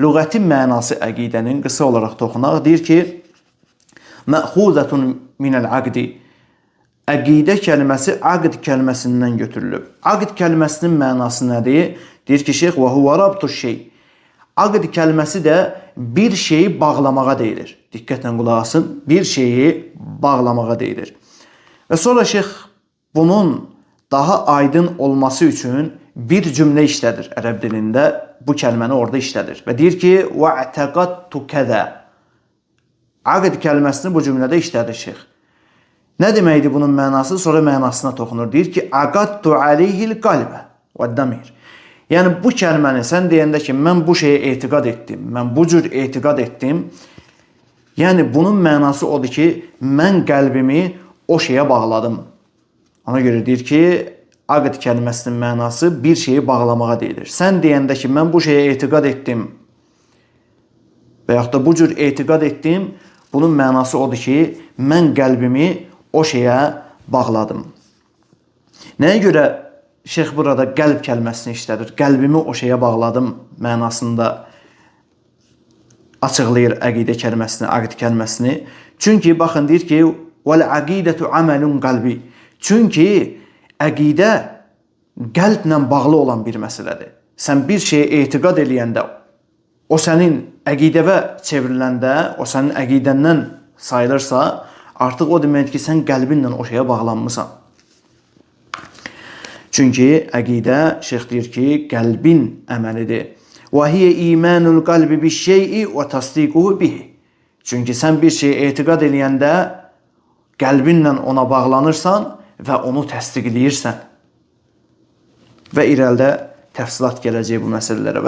Lüğəti mənası əqidənin qısa olaraq toxunaq. Deyir ki, məxuzətun minəl aqdi. Əqidə kəlməsi aqd kəlməsindən götürülüb. Aqd kəlməsinin mənası nədir? Deyir ki, şeyx, və huvə rabtuş şey. Aqd kəlməsi də bir şeyi bağlamağa deyilir. Diqqətlə qulaq asın. Bir şeyi bağlamağa deyilir. Və sonra şeyx bunun daha aydın olması üçün bir cümlə işlədir ərəb dilində. Bu kəlməni orada işlədir. Və deyir ki, وَاَعْتَقَدْتُ كَذَا. Aqd kəlməsini bu cümlədə işlədir şeyx. Nə deməkdir bunun mənası? Sonra mənasına toxunur. Deyir ki, اَقَدْتُ عَلَيْهِ الْقَلْبَ وَالدَّمِيرِ. Yəni bu kəlməni sən deyəndə ki, mən bu şeyə etiqad etdim, mən bu cür etiqad etdim. Yəni bunun mənası odur ki, mən qəlbimi o şeyə bağladım. Ona görə deyir ki, aqd kəlməsinin mənası bir şeyi bağlamağa deyilir. Sən deyəndə ki, mən bu şeyə etiqad etdim və yaxud da bu cür etiqad etdim, bunun mənası odur ki, mən qəlbimi o şeyə bağladım. Nəyə görə şeyx burada qəlb kəlməsini işlədir? Qəlbimi o şeyə bağladım mənasında açıqlayır əqidə kəlməsini, aqd kəlməsini. Çünki baxın deyir ki, vəl-əqidətu amelun qalbi. Çünki əqidə qəlblə bağlı olan bir məsələdir. Sən bir şeyə etiqad eləyəndə, o sənin əqidəvə çevriləndə, o sənin əqidəndən sayılırsa, artıq o deməkdir ki, sən qəlbinlə o şeyə bağlanmısan. Çünki əqidə, şeyx deyir ki, qəlbin əməlidir. وَهِيَ اِيمَانُ الْقَلْبِ بِالشَّيْءِ وَتَصْدِيقُهُ بِهِ. Çünki sən bir şeyə etiqad eləyəndə qəlbinlə ona bağlanırsan və onu təsdiqləyirsən. Və irəlidə təfsilat gələcək bu məsələlərə.